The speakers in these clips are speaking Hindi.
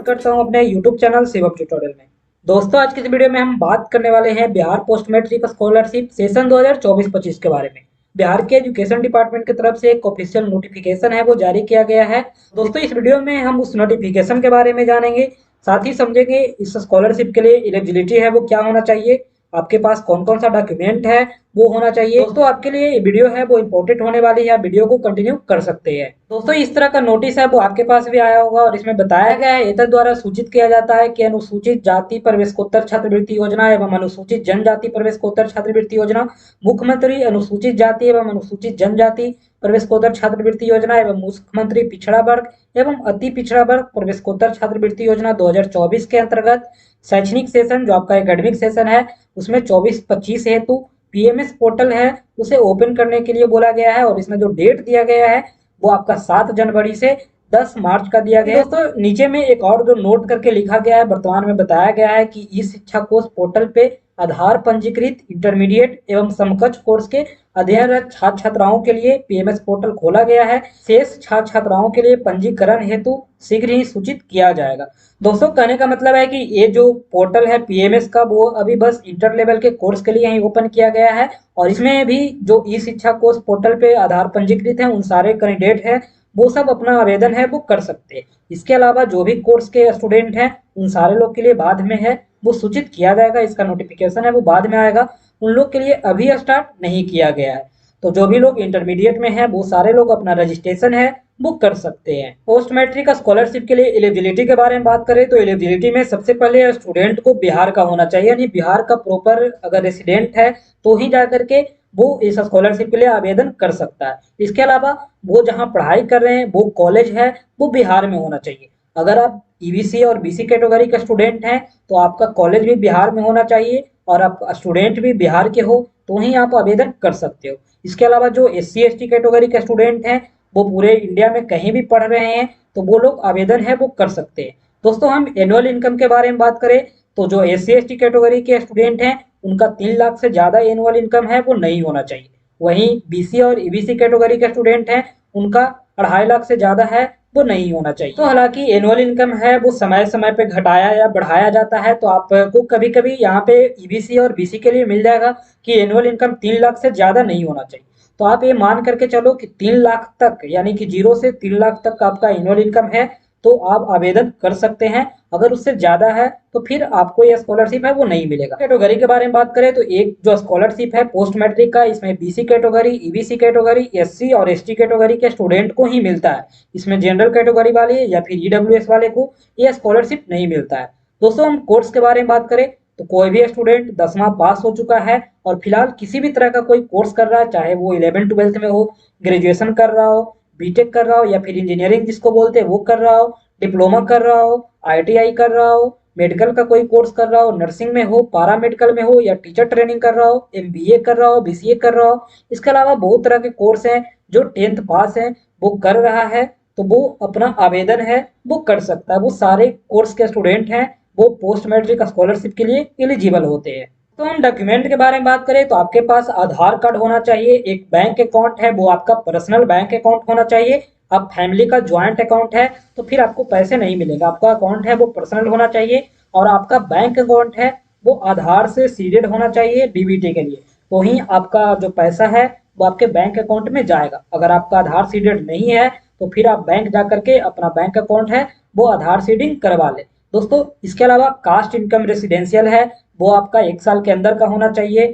स्वागत करता हूं अपने YouTube चैनल शिवम ट्यूटोरियल में। दोस्तों, आज की इस वीडियो में हम बात करने वाले हैं Bihar post matric scholarship session 2024-25 के बारे में। बिहार के एजुकेशन डिपार्टमेंट की तरफ से एक ऑफिशियल नोटिफिकेशन है वो जारी किया गया है। दोस्तों, इस वीडियो में हम उस नोटिफिकेशन के बारे में जानेंगे, साथ ही समझेंगे इस स्कॉलरशिप के लिए एलिजिबिलिटी है वो क्या होना चाहिए, आपके पास कौन कौन सा डॉक्यूमेंट है वो होना चाहिए। दोस्तों, आपके लिए ये वीडियो है वो इंपॉर्टेंट होने वाली है, आप वीडियो को कंटिन्यू कर सकते हैं। दोस्तों, इस तरह का नोटिस है वो आपके पास भी आया होगा और इसमें बताया गया है एतद द्वारा सूचित किया जाता है कि अनुसूचित जाति प्रवेशकोत्तर छात्रवृत्ति योजना एवं अनुसूचित जनजाति प्रवेशकोत्तर छात्रवृत्ति योजना, मुख्यमंत्री अनुसूचित जाति एवं अनुसूचित जनजाति प्रवेशकोत्तर छात्रवृत्ति योजना एवं मुख्यमंत्री पिछड़ा वर्ग एवं अति पिछड़ा वर्ग प्रवेशकोत्तर छात्रवृत्ति योजना 2024 के अंतर्गत शैक्षणिक सेशन जो आपका एकेडमिक सेशन है उसमें 24-25 हेतु पीएमएस पोर्टल है उसे ओपन करने के लिए बोला गया है और इसमें जो डेट दिया गया है वो आपका 7 जनवरी से 10 मार्च का दिया गया है। दोस्तों, नीचे में एक और जो नोट करके लिखा गया है, वर्तमान में बताया गया है कि ई शिक्षा कोष पोर्टल पे आधार पंजीकृत इंटरमीडिएट एवं समकक्ष कोर्स के अध्ययनरत छात्र छात्राओं के लिए पीएमएस पोर्टल खोला गया है। शेष छात्र छात्राओं के लिए पंजीकरण हेतु शीघ्र ही सूचित किया जाएगा। दोस्तों, कहने का मतलब है कि ये जो पोर्टल है पीएमएस का वो अभी बस इंटर लेवल के कोर्स के लिए ही ओपन किया गया है और इसमें भी जो ई शिक्षा कोर्स पोर्टल पे आधार पंजीकृत है उन सारे कैंडिडेट है वो सब अपना आवेदन है वो कर सकते हैं। इसके अलावा जो भी कोर्स के स्टूडेंट हैं उन सारे लोग के लिए बाद में है वो सूचित किया जाएगा, इसका नोटिफिकेशन है वो बाद में आएगा, उन लोग के लिए अभी स्टार्ट नहीं किया गया है। तो जो भी लोग इंटरमीडिएट में है वो सारे लोग अपना रजिस्ट्रेशन है वो कर सकते हैं। पोस्ट मैट्रिक स्कॉलरशिप के लिए एलिजिबिलिटी के बारे में बात करें तो एलिजिबिलिटी में सबसे पहले स्टूडेंट को बिहार का होना चाहिए, यानी बिहार का प्रॉपर अगर रेसिडेंट है तो ही जा करके वो इस स्कॉलरशिप के लिए आवेदन कर सकता है। इसके अलावा वो जहाँ पढ़ाई कर रहे हैं वो कॉलेज है वो बिहार में होना चाहिए। अगर आप ईबीसी और बीसी कैटेगरी के स्टूडेंट हैं तो आपका कॉलेज भी बिहार में होना चाहिए और आप स्टूडेंट भी बिहार के हो तो ही आप आवेदन कर सकते हो। इसके अलावा जो SC ST कैटेगरी के स्टूडेंट हैं वो पूरे इंडिया में कहीं भी पढ़ रहे हैं तो वो लोग आवेदन है वो कर सकते हैं। दोस्तों, हम एनुअल इनकम के बारे में बात करें तो जो SC ST कैटेगरी के स्टूडेंट हैं उनका 3 लाख से ज़्यादा एनुअल इनकम है वो नहीं होना चाहिए। वहीं BC और EBC कैटेगरी के स्टूडेंट हैं उनका 2.5 लाख से ज़्यादा है वो नहीं होना चाहिए। तो हालांकि एनुअल इनकम है वो समय समय पे घटाया या बढ़ाया जाता है, तो आपको कभी कभी यहाँ पे EBC और BC के लिए मिल जाएगा कि एनुअल इनकम 3 लाख से ज़्यादा नहीं होना चाहिए। तो आप ये मान करके चलो कि 3 लाख तक, यानी कि 0 से 3 लाख तक आपका एनुअल इनकम है तो आप आवेदन कर सकते हैं। अगर उससे ज़्यादा है तो फिर आपको यह स्कॉलरशिप है वो नहीं मिलेगा। कैटेगरी के बारे में बात करें तो एक जो स्कॉलरशिप है पोस्ट मैट्रिक का, इसमें BC category, EBC category, SC और ST कैटेगरी के स्टूडेंट को ही मिलता है। इसमें जनरल कैटेगरी वाले या फिर EWS वाले को यह स्कॉलरशिप नहीं मिलता है। दोस्तों, हम कोर्स के बारे में बात करें तो कोई भी स्टूडेंट 10वां पास हो चुका है और फिलहाल किसी भी तरह का कोई कोर्स कर रहा है, चाहे वो 11th-12th में हो, ग्रेजुएशन कर रहा हो, बीटेक कर रहा हो या फिर इंजीनियरिंग जिसको बोलते हैं वो कर रहा हो, डिप्लोमा कर रहा हो, ITI कर रहा हो, मेडिकल का कोई कोर्स कर रहा हो, नर्सिंग में हो, पारा मेडिकल में हो या टीचर ट्रेनिंग कर रहा हो, MBA कर रहा हो, BCA कर रहा हो। इसके अलावा बहुत तरह के कोर्स हैं। जो 10th पास है वो कर रहा है तो वो अपना आवेदन है वो कर सकता है। वो सारे कोर्स के स्टूडेंट हैं वो पोस्ट मैट्रिक स्कॉलरशिप के लिए एलिजिबल होते हैं। तो हम डॉक्यूमेंट के बारे में बात करें तो आपके पास आधार कार्ड होना चाहिए, एक बैंक अकाउंट है वो आपका पर्सनल बैंक अकाउंट होना चाहिए। अब फैमिली का ज्वाइंट अकाउंट है तो फिर आपको पैसे नहीं मिलेगा, आपका अकाउंट है वो पर्सनल होना चाहिए और आपका बैंक अकाउंट है वो आधार से सीडेड होना चाहिए DBT के लिए, तो ही आपका जो पैसा है वो आपके बैंक अकाउंट में जाएगा। अगर आपका आधार सीडेड नहीं है तो फिर आप बैंक जा करके अपना बैंक अकाउंट है वो आधार सीडिंग करवा ले। दोस्तों, इसके अलावा कास्ट इनकम रेसिडेंशियल है वो आपका 1 साल के अंदर का होना चाहिए।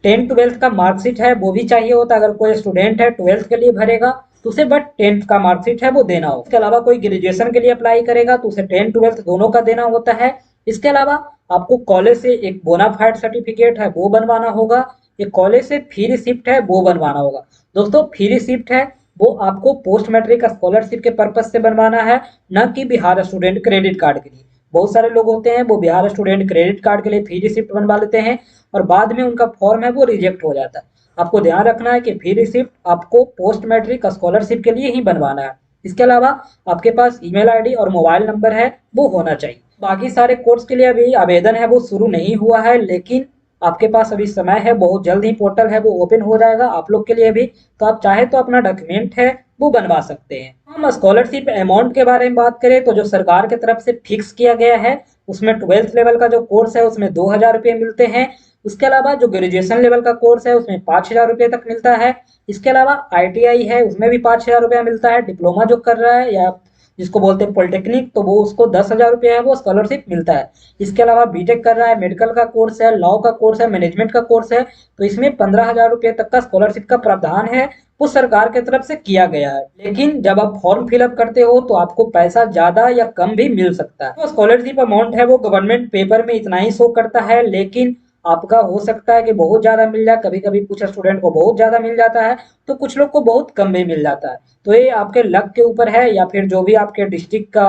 10th-12th का मार्कशीट है वो भी चाहिए होता है। अगर कोई स्टूडेंट है 12th के लिए भरेगा तो उसे बट 10th का मार्कशीट है वो देना हो। इसके अलावा कोई ग्रेजुएशन के लिए अप्लाई करेगा तो उसे 10th-12th दोनों का देना होता है। इसके अलावा आपको कॉलेज से एक बोनाफाइड सर्टिफिकेट है वो बनवाना होगा, एक कॉलेज से फी रिसिप्ट है वो बनवाना होगा। दोस्तों, फी रिसिप्ट है वो आपको पोस्ट मैट्रिक स्कॉलरशिप के पर्पज से बनवाना है, न कि बिहार स्टूडेंट क्रेडिट कार्ड के लिए। बहुत सारे लोग होते हैं वो बिहार स्टूडेंट क्रेडिट कार्ड के लिए फी रिसिप्ट बनवा लेते हैं और बाद में उनका फॉर्म है वो रिजेक्ट हो जाता है। आपको ध्यान रखना है कि फी रिसिप्ट आपको पोस्ट मैट्रिक स्कॉलरशिप के लिए ही बनवाना है। इसके अलावा आपके पास ईमेल आईडी और मोबाइल नंबर है वो होना चाहिए। बाकी सारे कोर्स के लिए अभी आवेदन है वो शुरू नहीं हुआ है, लेकिन आपके पास अभी समय है, बहुत जल्द ही पोर्टल है वो ओपन हो जाएगा आप लोग के लिए भी। तो आप चाहे तो अपना डॉक्यूमेंट है वो बनवा सकते हैं। हम स्कॉलरशिप अमाउंट के बारे में बात करें तो जो सरकार की तरफ से फिक्स किया गया है उसमें 12th लेवल का जो कोर्स है उसमें 2,000 रुपये मिलते हैं। उसके अलावा जो ग्रेजुएशन लेवल का कोर्स है उसमें 5,000 रुपये तक मिलता है। इसके अलावा ITI है उसमें भी 5,000 रुपया मिलता है। डिप्लोमा जो कर रहा है या जिसको बोलते हैं पॉलिटेक्निक तो वो उसको 10,000 रुपये है वो स्कॉलरशिप मिलता है। इसके अलावा बीटेक कर रहा है, मेडिकल का कोर्स है, लॉ का कोर्स है, मैनेजमेंट का कोर्स है तो इसमें 15,000 रुपये तक का स्कॉलरशिप का प्रावधान है वो सरकार की तरफ से किया गया है। लेकिन जब आप फॉर्म फिलअप करते हो तो आपको पैसा ज्यादा या कम भी मिल सकता है। तो स्कॉलरशिप अमाउंट है वो गवर्नमेंट पेपर में इतना ही शो करता है, लेकिन आपका हो सकता है कि बहुत ज्यादा मिल जाए, कभी कभी कुछ स्टूडेंट को बहुत ज्यादा मिल जाता है तो कुछ लोग को बहुत कम भी मिल जाता है। तो ये आपके लक के ऊपर है या फिर जो भी आपके डिस्ट्रिक्ट का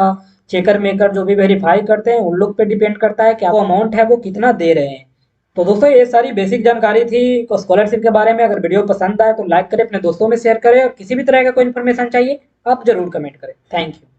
चेकर मेकर जो भी वेरीफाई करते हैं उन लोग पे डिपेंड करता है कि वो अमाउंट है वो कितना दे रहे हैं। तो दोस्तों ये सारी बेसिक जानकारी थी स्कॉलरशिप के बारे में। अगर वीडियो पसंद आए तो लाइक करें, अपने दोस्तों में शेयर करें और किसी भी तरह का कोई इन्फॉर्मेशन चाहिए आप जरूर कमेंट करें। Thank you.